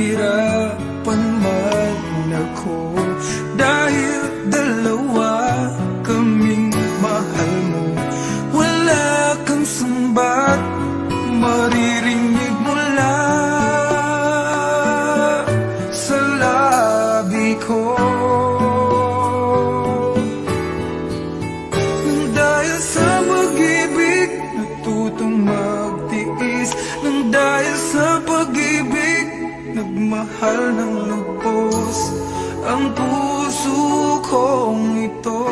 nahihirapan man ako dahil dalawa kaming mahal mo. Wala kang sumbat maririnig mula sa labi ko. Nang dahil sa pag-ibig natutong magtiis, nang dahil sa pag-ibig nagmahal ng lubos ang puso kong ito.